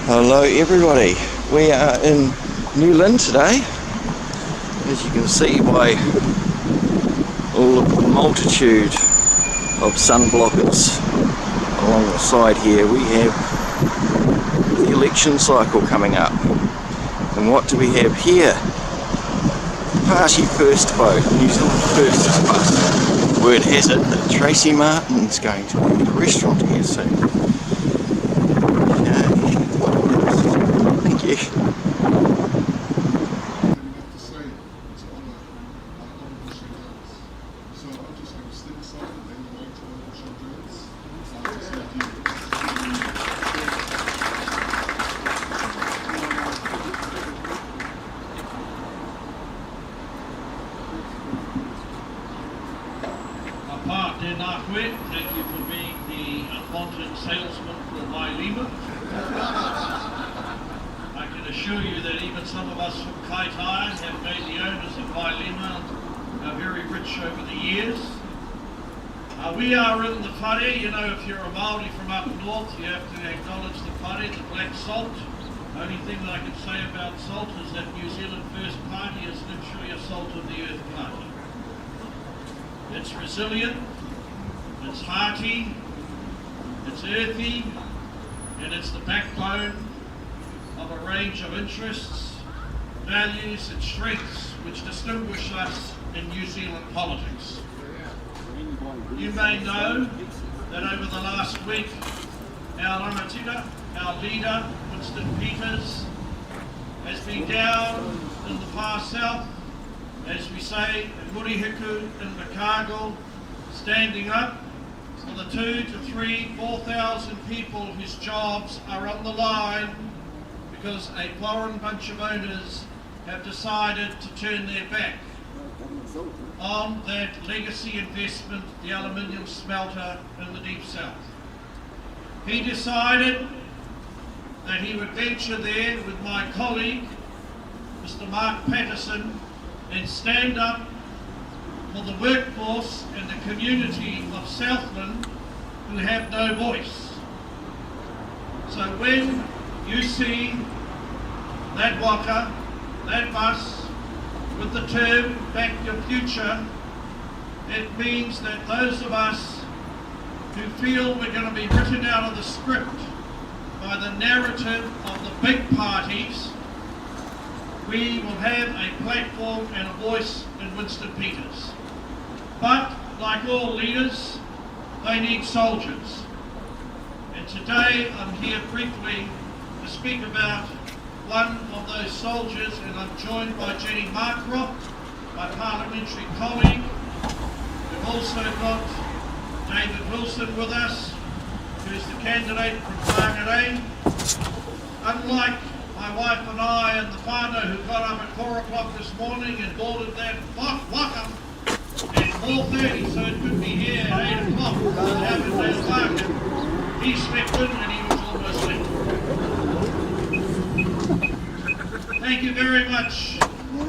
Hello everybody, we are in New Lynn today, as you can see by all of the multitude of sun blockers along the side here. We have the election cycle coming up, and what do we have here? Party first vote, New Zealand first bus. Word has it that Tracy Martin's going to be at a restaurant here soon. Thank you. Thank you for being the appointed salesman for Wailima. I can assure you that even some of us from Kaitai have made the owners of Wailima very rich over the years. We are in the whare. You know, if you're a Māori from up north, you have to acknowledge the whare, the black salt. The only thing that I can say about salt is that New Zealand First Party is literally a salt of the earth party. It's resilient. It's hearty, it's earthy, and it's the backbone of a range of interests, values and strengths which distinguish us in New Zealand politics. You may know that over the last week, our rangatira, our leader, Winston Peters, has been down in the far south, as we say, in Murihiku, in Makago, standing up for the 2,000 to 3,000, 4,000 people whose jobs are on the line because a foreign bunch of owners have decided to turn their back on that legacy investment, the aluminium smelter in the Deep South. He decided that he would venture there with my colleague, Mr. Mark Patterson, and stand up for the workforce and the community of Southland who have no voice. So when you see that waka, that bus, with the term "Back Your Future," it means that those of us who feel we're going to be written out of the script by the narrative of the big parties, we will have a platform and a voice in Winston Peters. But, like all leaders, they need soldiers. And today I'm here briefly to speak about one of those soldiers, and I'm joined by Jenny Markroft, my parliamentary colleague. We've also got David Wilson with us, who's the candidate from Whangarei. Unlike my wife and I and the whānau who got up at 4 o'clock this morning and boarded that waka at 4:30, so it could be here at 8 o'clock. He slept in and he was almost late. Thank you very much,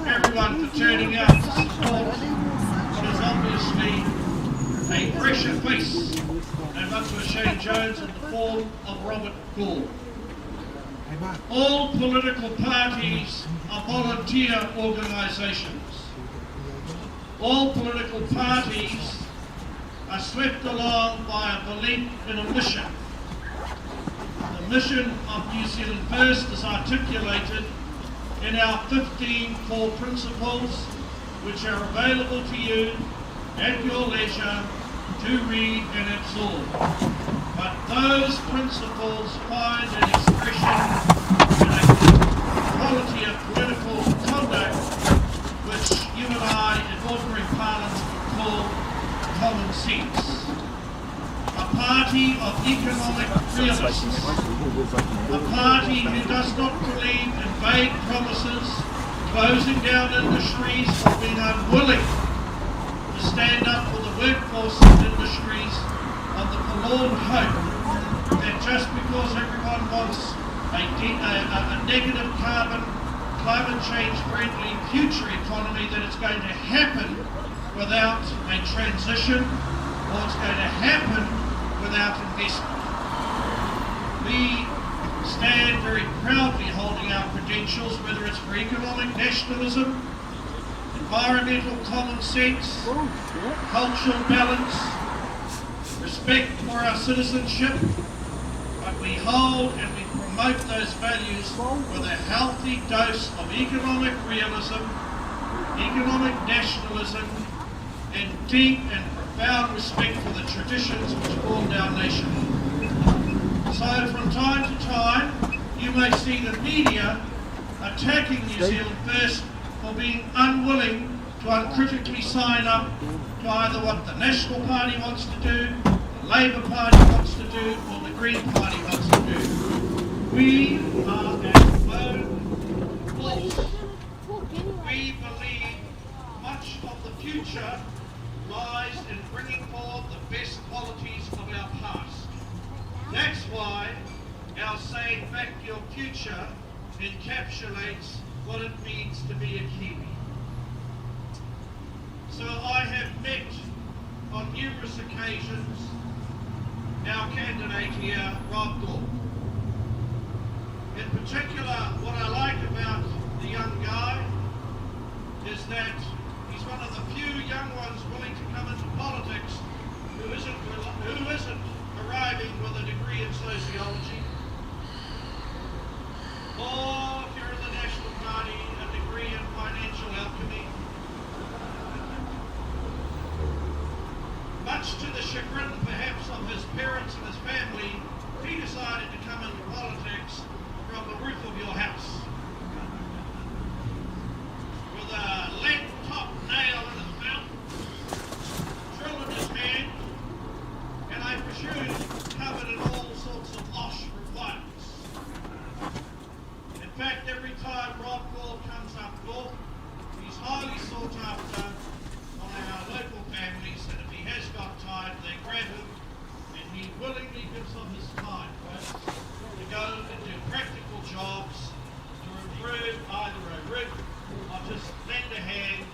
everyone, for turning out to support what is obviously a fresher face and much of Shane Jones in the form of Robert Gore. All political parties are volunteer organisations. All political parties are swept along by a belief in a mission. The mission of New Zealand First is articulated in our 15 core principles, which are available to you at your leisure to read and absorb. But those principles find an expression in a quality of political conduct which you and I in ordinary parlance would call common sense. A party of economic realists, a party who does not believe in vague promises, closing down industries or being unwilling to stand up for the workforce and industries on the forlorn hope that just because everyone wants a negative carbon, climate change friendly future economy, that it's going to happen without a transition, or it's going to happen without investment. We stand very proudly holding our credentials, whether it's for economic nationalism, environmental common sense, cultural balance, respect for our citizenship, but we hold and we promote those values with a healthy dose of economic realism, economic nationalism, and deep and profound respect for the traditions which formed our nation. So from time to time, you may see the media attacking New Zealand First for being unwilling to uncritically sign up to either what the National Party wants to do, the Labour Party wants to do, or the Green Party wants to do. We are our own force. We believe much of the future lies in bringing forward the best qualities of our past. That's why our saying "Back to Your Future" encapsulates what it means to be a Kiwi. So I have met on numerous occasions our candidate here, Rob Gore. In particular, what I like about the young guy is that he's one of the few young ones willing to come into politics who isn't arriving with a degree in sociology, or if you're in the National Party, a degree in financial alchemy. Much to the chagrin, perhaps, of his parents and his family, he decided to come into politics from the roof of your house with a lead top nail in his mouth, drill in his hand, and I presume covered in all sorts of OSH requirements. In fact, every time Rob Gore comes up north, he's highly sought after on our local families, and if he has got time, they grab him, and he willingly gives them his time, to go and do practical jobs, to improve either a roof or just lend a hand.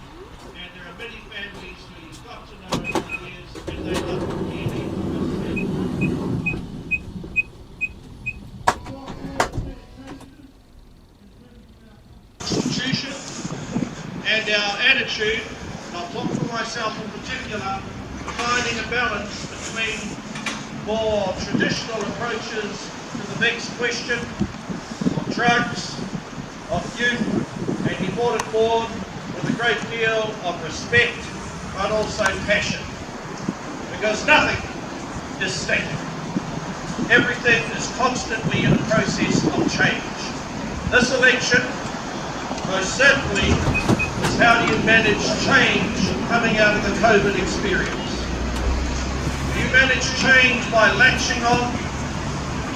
And there are many families who he's got to know over the years, and they love him dearly. Constitution and our attitude, and I'll talk for myself in particular, finding a balance between more traditional approaches to the next question of drugs, of youth, and he brought it forward with a great deal of respect, but also passion. Because nothing is static. Everything is constantly in a process of change. This election, most certainly, is how do you manage change coming out of the COVID experience. You manage change by latching on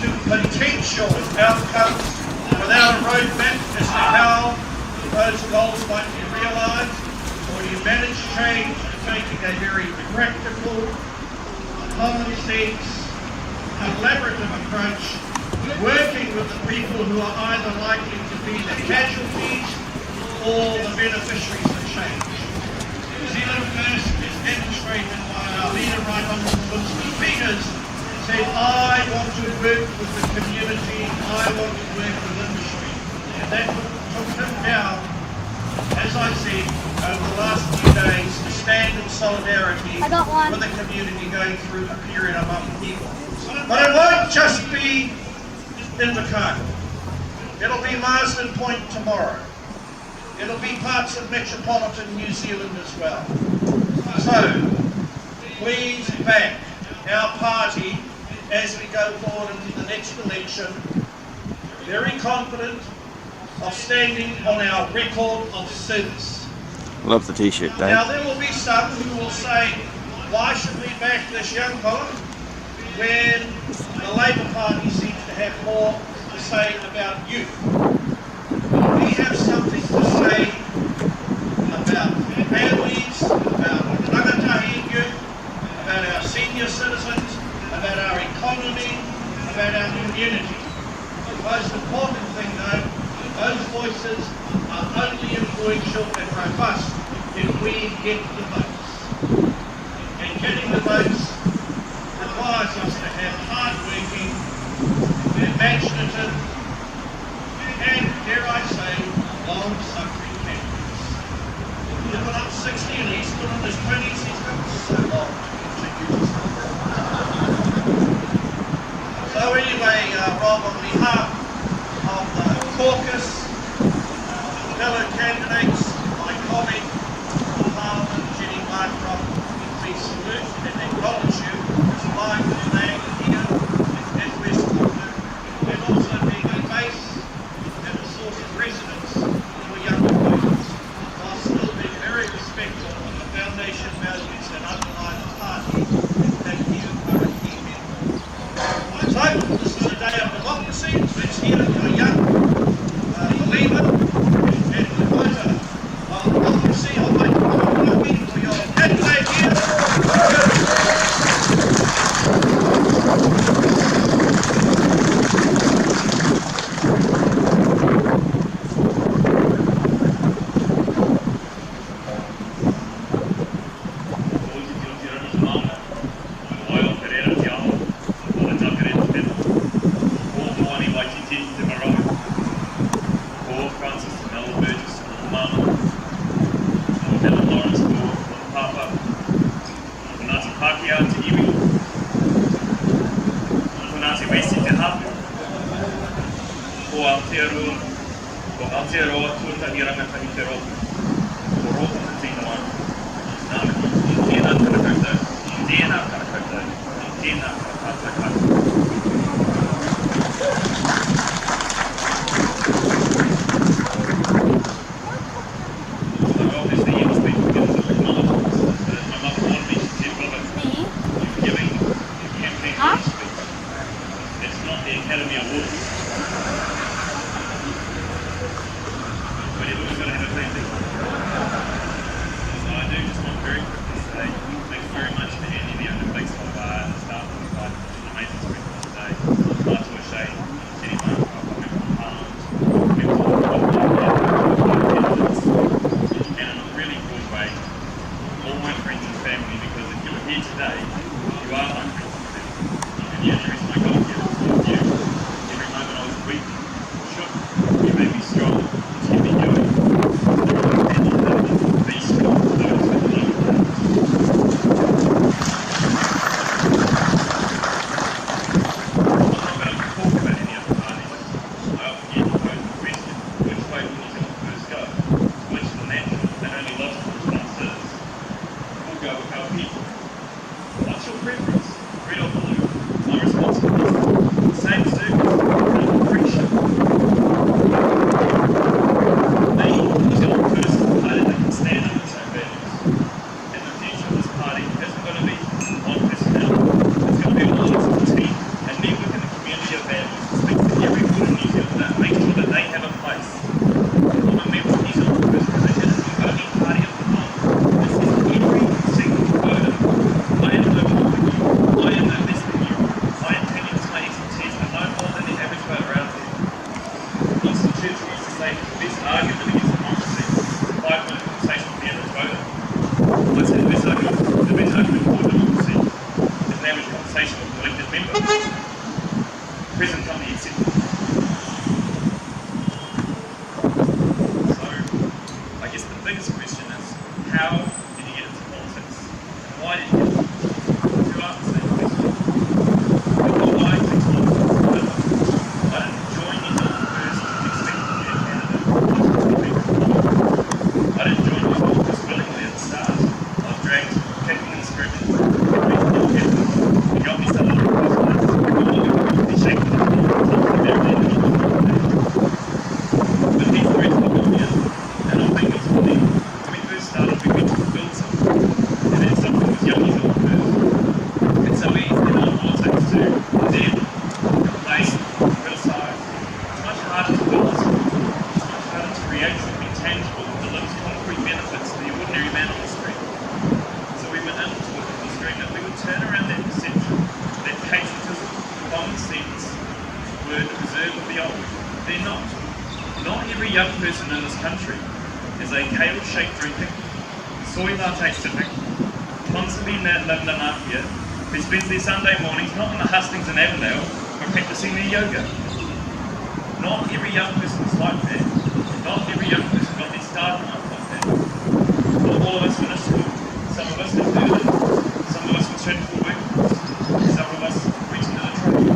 to potential outcomes without a roadmap as to how those goals might be realised, or you manage change by taking a very practical, common sense, collaborative approach, working with the people who are either likely to be the casualties or the beneficiaries of change. New Zealand First is demonstrated by our leader, Right Honourable Winston Peters, said, I want to work with the community, I want to work with industry. And that took him down, as I said, over the last few days, to stand in solidarity with the community going through a period of upheaval. But it won't just be in Invercargill. It'll be Marsden Point tomorrow. It'll be parts of metropolitan New Zealand as well. So, please back our party as we go forward into the next election, very confident of standing on our record of service. Love the t-shirt, Dave. Now there will be some who will say, why should we back this young fella when the Labour Party seems to have more to say about youth? We have something to say about families, about rangatahi youth, about our senior citizens, about our economy, about our community. The most important thing though, those voices are only influential and robust if we get the votes. And getting the votes requires us to have hard-working, imaginative, and, dare I say, long-suffering candidates. He's been up 60 and he's still in his 20s, he's got so long to continue to suffer. So anyway, Rob, on behalf of the caucus, fellow candidates, my colleague, Parliament, Jenny Markroft, we salute and acknowledge you as flying the flag here at West Auckland, and also being a base and a source of residence for young voters, while still being very respectful of the foundation values that underlie the party that you are a key member. So, this is a day of democracy. Let's hear it for a young believer and promoter of democracy. I'll make a meeting for your candidate here. Every young person in this country is a kale-shake drinking, soy latte sipping, constantly living mafia who spends their Sunday mornings not in the hustings in Avondale but practicing their yoga. Not every young person is like that. Not every young person got their start in life like that. Not all of us finish school. Some of us have earned it. Some of us returned to the workforce. Some of us reached into the trade.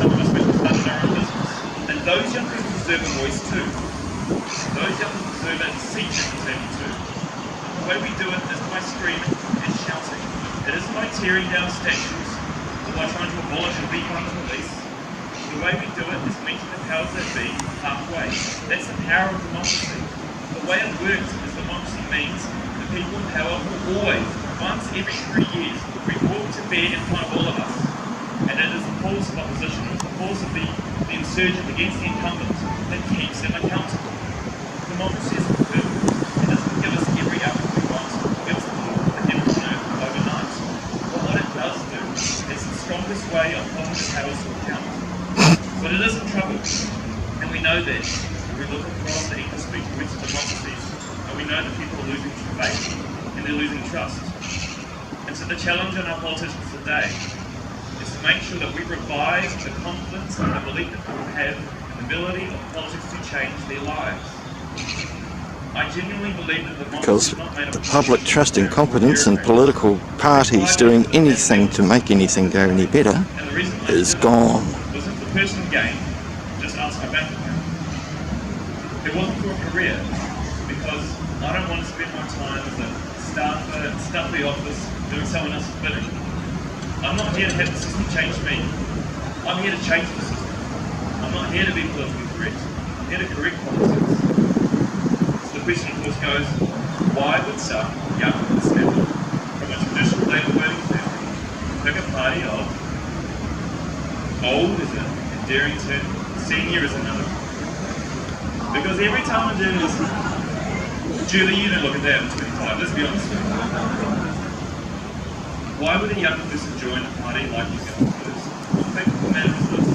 Some of us went and started our own business. And those young people deserve a voice too. Those young people deserve a seat at the table too. The way we do it is by screaming and shouting. It isn't by tearing down statues or by trying to abolish and defund the police. The way we do it is meeting the powers that be halfway. That's the power of democracy. The way it works is democracy means the people in power will always, once every 3 years, report to bear in front of all of us. And it is the force of opposition, it's the force of the insurgent against the incumbent that keeps them accountable. Democracy is perfect. It doesn't give us every outcome we want. It gives us the heaven on earth overnight. But what it does do is the strongest way of holding the powers to account. But it is in trouble, and we know that. We look across the English-speaking Western democracies, and we know that people are losing faith, and they're losing trust. And so the challenge on our politicians today is to make sure that we revive the confidence and the belief that people have in the ability of politics to change their lives. I genuinely believe that Because the public trust and confidence in political parties doing anything to make anything go any better is gone. The personal gain, just ask my bank account. It wasn't for a career, because I don't want to spend my time as a staffer, stuff the office, doing someone else's bidding. I'm not here to have the system change me. I'm here to change the system. I'm not here to be politically correct. I'm here to correct politics. So the question of course goes, why would some young snapper from a traditional Labour voting family pick a party of old is it? Darrington, senior is another. Because every time I do this, Julie, you don't look at that, I'm 25, let's be honest with you. Why would a young person join a party like yourself? The fact of the matter is this,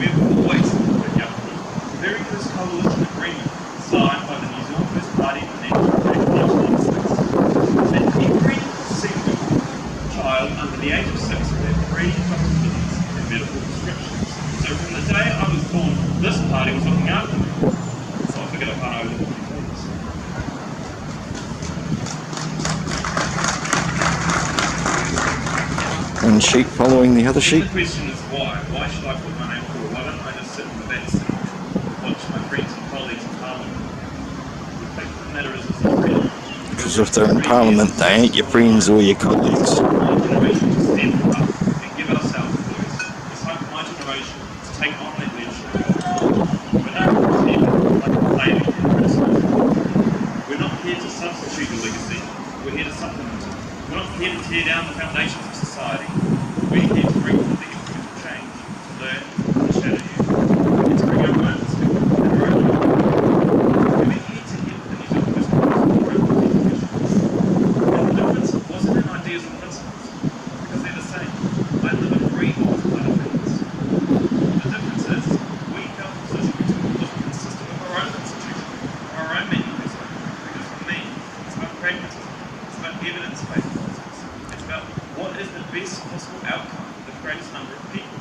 we've always supported young people. The very first coalition agreement signed by the New Zealand First Party in 1996. And every single child under the age of 6 would have free opportunities and medical prescriptions. So from the day I was born, this party was looking after me. So I figured I can't over the things. One sheep following the other sheep. The question is why? Why should I put my name forward? Why don't I just sit in the back seat and watch my friends and colleagues in Parliament? The fact of the matter is it's not real. Because if they're in Parliament, they ain't your friends or your colleagues. My generation to stand up and give ourselves a voice. It's like my generation to take on that leadership. We're not here like blaming and criticising. We're not here to substitute the legacy. We're here to supplement it. We're not here to tear down the foundations of society. We're here to bring forth the incremental change, to learn, to shadow you, and to bring our own perspective and our own life. We're here to help the New Zealand First Party our own political issues. And the difference wasn't in ideas or principles, because they're the same. I live and breathe all other things. The difference is, we felt the position we took was consistent with our own institution, our own manifesto. Because for me, it's about pragmatism, it's about evidence-based politics, it's about what is the best possible outcome for the greatest number of people.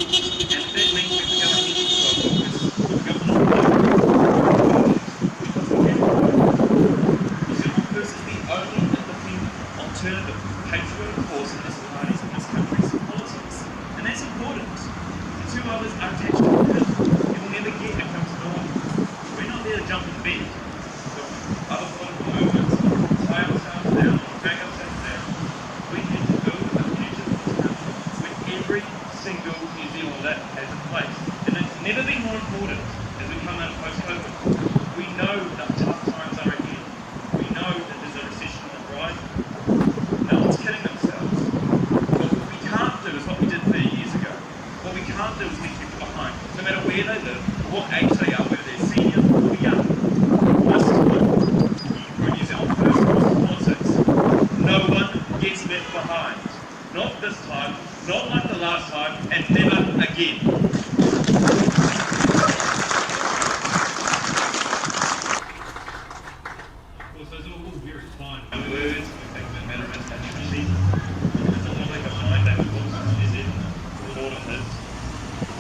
And that means we become a need to New Zealand First is the only independent, alternative, patriotic force in this party's and this country's politics. And that's important. The two others are attached to it. You will never get it comes to normal. We're not there to jump in bed. Other political movements, tie ourselves down, drag ourselves down. We need to build a future where every single New Zealander has a place. And it's never been more important as we come out of post-COVID. We know that tough times are ahead. We know that there's a recession on the horizon. No one's kidding themselves. But what we can't do is what we did 30 years ago. What we can't do is leave people behind, no matter where they live, or what age they are, whether they're senior or young. This time, for New Zealand First politics, no one gets left behind. Not this time, not like the last time, and never again. Of course, those are all very fine words, they can matter of accuracy. It's a lot like a mind that was also is in the Lord of His.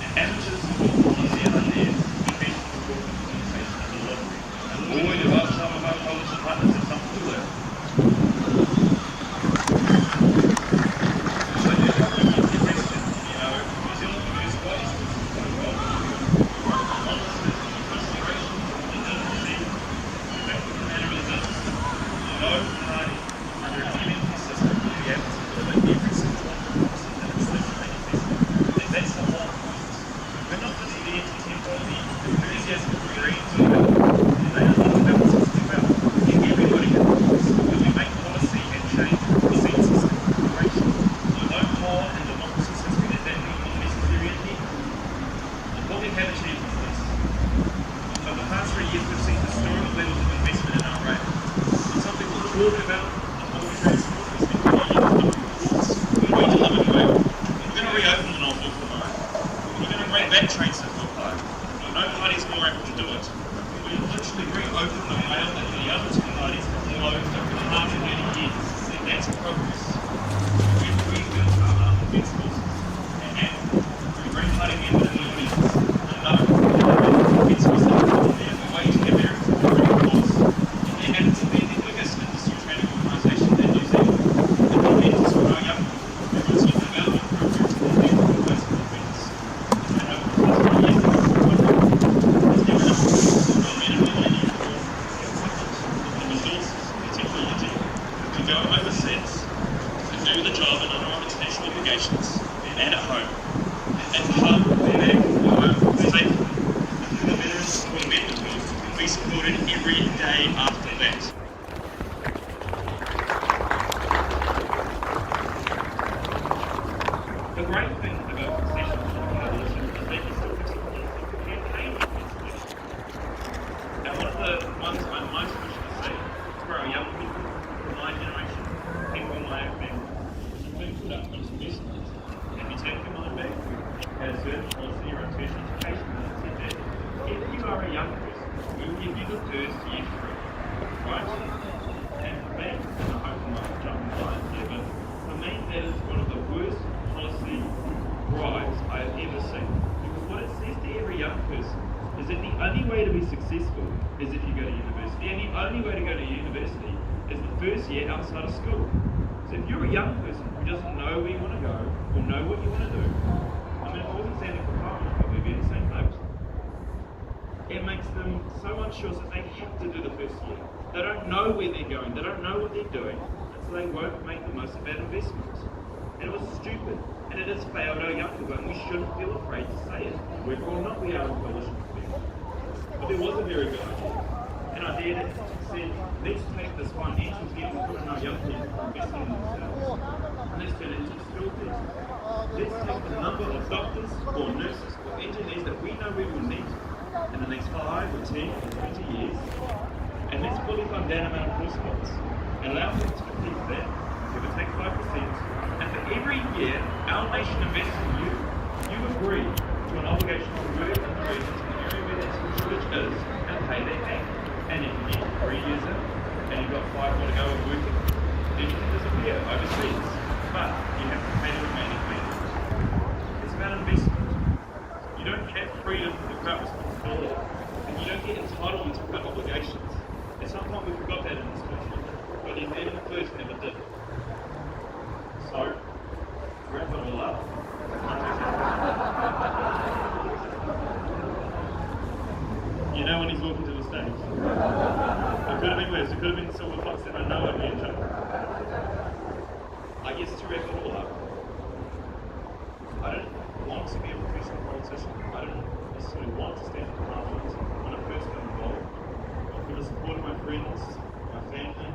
And amateurs who will policy ideas the enthusiasm of dreams, they are not about what's about. If everybody agrees that we make policy and change the census operation, no more and democracy says that that means necessary and needed. And what we have achieved is this. Over the past 3 years, we've seen historical levels of investment in our rate. And some people are talking about the whole transport. We need to limit rail. We're going to reopen the Norfolk tomorrow. We're going to bring back train circle home. No party's more able to do it. We literally reopen the rail that the other two parties have closed over half a million years. And that's progress. We've rebuilt our invincibles. And we bring party members in the audience. And no, invincibles that are there. We're waging America's already course. And it's the biggest industry training organisation in New Zealand. And the mentors for our young people. We've got some development programs for the youth and those events. And over the past 3 years, there's never enough the resources, the technology to go overseas and do the job and honor our international obligations and at home and come back home safely. The veterans who are members will be supported every day after that. The great thing about concessions and coalition is they can still campaign against this. And one of the ones I most wish to see for our young people, my generation, people in my own family, is being put up on investment and be taken on back as a policy or a tertiary education that said that if you are a young person, we will give you the first year free, right? And for me, and I hope I'm not jumping lines here, but for me that is one of the worst policy drives I have ever seen. Because what it says to every young person is that the only way to be successful is if you go to university, and the only way to go to university is the first year outside of school. So if you're a young person who doesn't know where you want to go, or know what you want to do, I mean, if I wasn't standing for Parliament, but we'd be in the same boat. It makes them so unsure that they have to do the first year. They don't know where they're going, they don't know what they're doing, and so they won't make the most of that investment. And it was stupid, and it has failed our young people, and we shouldn't feel afraid to say it, whether or not we are in coalition with them. But there was a very good idea, and I did it, said, let's take this financial gift we put in our young people for investing in themselves, and let's turn it into a skill test. Let's take the number of doctors, or nurses, or engineers that we know we will need in the next 5 or 10 or 20 years, and let's fully fund that amount of course spots, and allow them to compete for that, give or take 5%, and for every year our nation invests in you, you agree to an obligation to work in the regions in the area where that shortage is and pay that back. And if you get 3 years in and you've got 5 more to go of working, then you can disappear overseas. But you have to pay the remaining payments. It's about investment. You don't have freedom without responsibility. And you don't get entitlements without obligations. At some point we forgot that in this country, but the American first never did. So, to wrap it all up, you know when he's walking to the stage. It could have been worse. It could have been Silver Fox that I know I'd be in trouble. I guess to wrap it all up, I don't want to be a professional politician. I don't necessarily want to stand in Parliament when I first got involved. With the support of my friends, my family,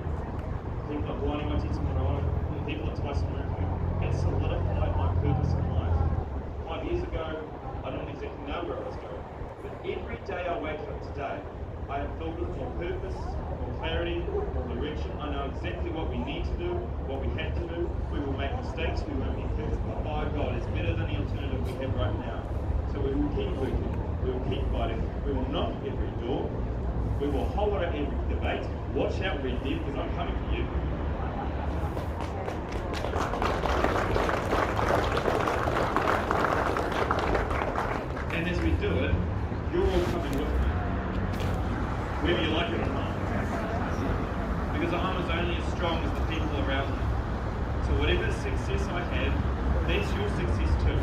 people like Wani Wati Tamarawa, and people at Twice America, it solidified my purpose in life. 5 years ago, I didn't exactly know where I was going. But every day I wake up today, I am filled with more purpose, more clarity, more direction. I know exactly what we need to do, what we have to do. We will make mistakes, we won't be perfect, but by God, it's better than the alternative we have right now. So we will keep working, we will keep fighting, we will knock at every door, we will holler at every debate. Watch out, Red Dead, because I'm coming for you. And as we do it, you're all coming with me, whether you like it or not. Because the arm is only as strong as the people around me. So whatever success I have, that's your success too.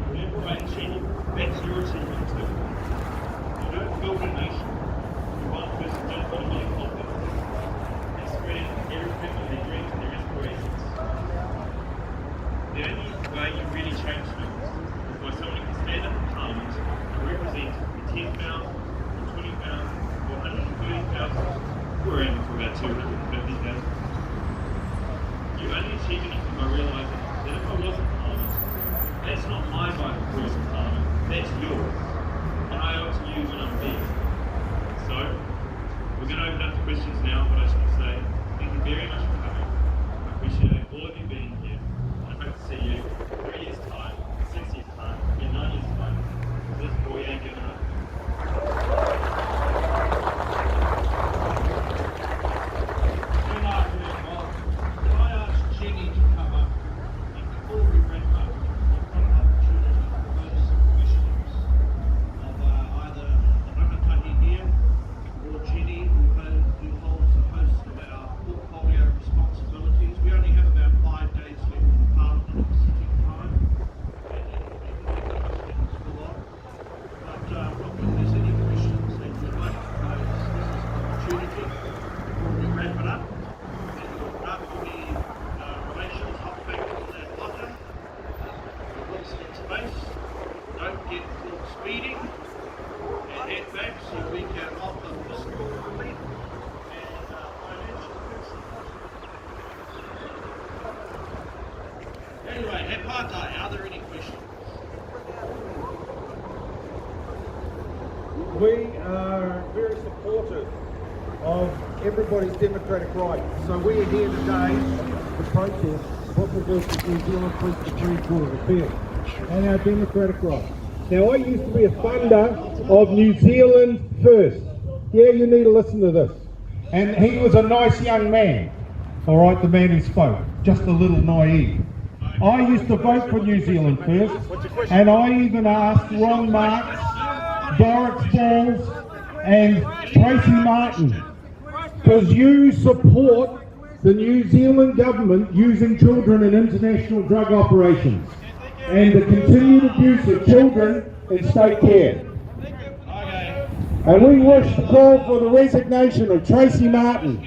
Whatever I achieve, that's your achievement too. You don't build a nation. You one person don't build a million confidence. And spreading everything of their dreams and their aspirations. The only way you really change things is by someone who can stand up in Parliament and represent £10, or £20, or £130,000, we're aiming for about £250,000. You only achieve anything by realising that if I wasn't honest, that's not my vital cause of harm, that's yours. And I owe it to you when I'm dead. So, we're going to open up to questions now, but I just want to say thank you very much for coming. I appreciate all of you being here. And I hope to see you in 3 years' time, 6 years' time, in 9 years' time. Because this boy ain't giving up. Good afternoon, Bob. Can I ask Jenny to come up? And before we wrap up, I've got an opportunity to pose some questions of either the Rangatahi here or Jenny, who holds a host of our portfolio responsibilities. We only have about 5 days left in Parliament sitting time, and it's full on. But Rob, if there's any questions that you'd like to pose, this is an opportunity before we wrap it up. And you'll up for the relations hot factor on that locker. Watch that space. Don't get caught speeding. And head back so we can offer fiscal relief and financial support. Anyway, He Pātai, are there any questions? We are very supportive of everybody's democratic rights. So we are here today to protest what we're doing with New Zealand Police Supreme Court of Appeal and our democratic rights. Now, I used to be a funder of New Zealand First. Yeah, you need to listen to this. And he was a nice young man. All right, the man who spoke, just a little naive. I used to vote for New Zealand First, and I even asked Ron Marks, Boris Balls, and Tracy Martin, because you support the New Zealand government using children in international drug operations and the continued abuse of children in state care. Okay. And we wish to call for the resignation of Tracy Martin.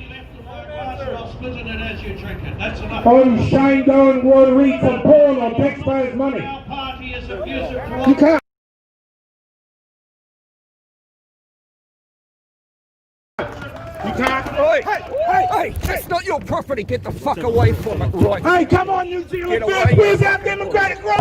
I'll split it as you drink it. That's enough. Oh, Shane Doan will read some porn on taxpayers' money. Our party is abusive to You can't. You can't. Hey, that's not your property. Get the fuck away from it, right? Hey, come on, New Zealand Get away. First. Where's our democratic rights?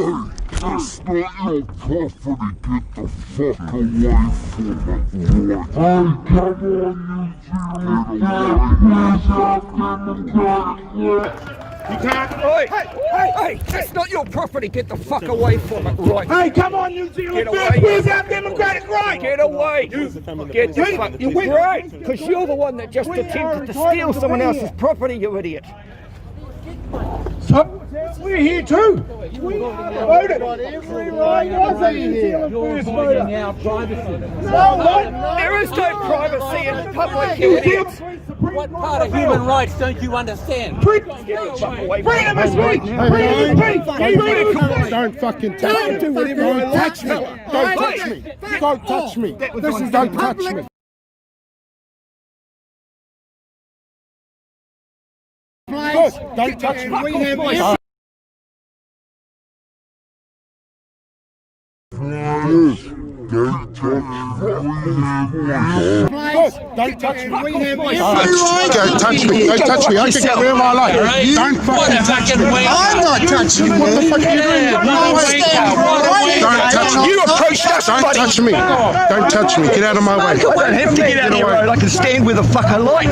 That's not your property, get the fuck away from it, right? Hey, You can't. Hey, that's not your property. Get the fuck away from it, right? Hey, come on, New Zealand Get First. away. Where's our democratic rights? Get away. Get the fuck. Right, because you're the one that just attempted to steal someone else's property, you idiot. So, we're here too. We voted. Every right was a New Zealand First voter. Our privacy. No, what? There is no privacy in public, you New idiot. Zealand What part of human rights don't you understand? Freedom of speech. don't fucking touch me. Don't touch me. Don't touch me. Don't touch me. Don't touch me. Good. Don't touch me. We have Don't touch me. we have Don't touch me. Don't touch me. I can get wherever I like. Don't fucking touch me. I'm not touching you. What the fuck are you doing? Don't touch me. You approached us, Don't buddy. touch me. Don't touch me. Get out of my way. I don't have to get out of your road. I can stand where the fuck I like.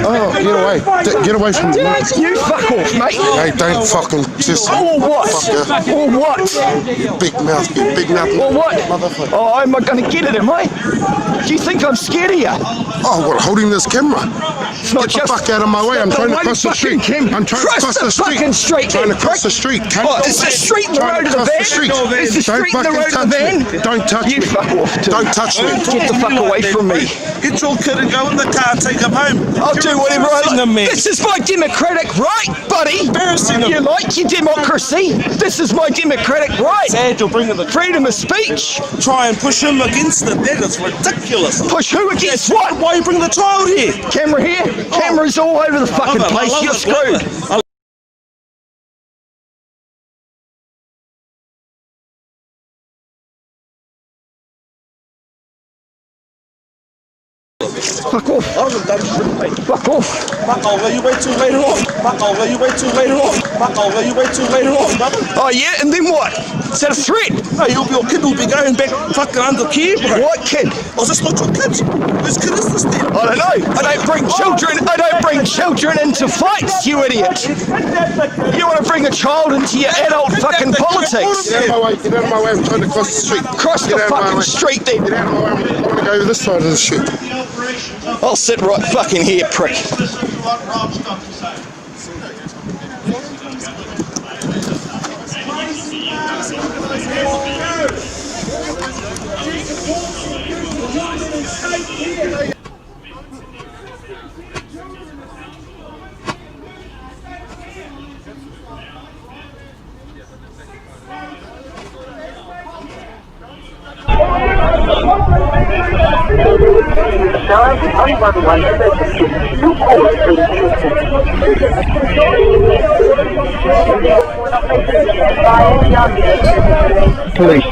Oh, get away. Get away from me. You fuck off, mate. Hey, don't fucking just. Or what? Fucker. Or what? You big mouth. You big mouth. Or what? Motherfucker. Oh, am I going to get it, am I? Do you think I'm scared of you? Oh, what, holding this camera? It's not Get the fuck out of my way. I'm trying to cross the street. I'm trying to cross the street. Trying to cross the street. Is the street in the road of the van? Is the street in the road of the van? Don't touch me. Don't touch me. Get the fuck away from me. Get your kid and go in the car, take him home. I'll do whatever I like. This is my democratic right, buddy. Embarrassing him. You like your democracy? This is my democratic right. Sad you're bringing the Freedom of speech. try and push him against it. That is ridiculous. Push who against what? Why you bring the child here? Camera here? Cameras all over the fucking place. You're screwed. Fuck off. Fuck off. Fuck over, you wait till later on. Fuck over, you wait till later on. Fuck over, you wait till later on, brother. Oh yeah, and then what? Is that a threat? No, your kid will be going back fucking under care, bro. What kid? Oh, is this not your kid? Whose kid is this then? I don't know. I don't bring children into fights, you idiot. You want to bring a child into your adult fucking politics. Get out of my way. Get out of my way. I'm trying to cross the street. Cross the fucking street then. Get out of my way. I want to go over this side of the street. I'll sit right fucking here, prick. Listen to what Rob's got to say. Police.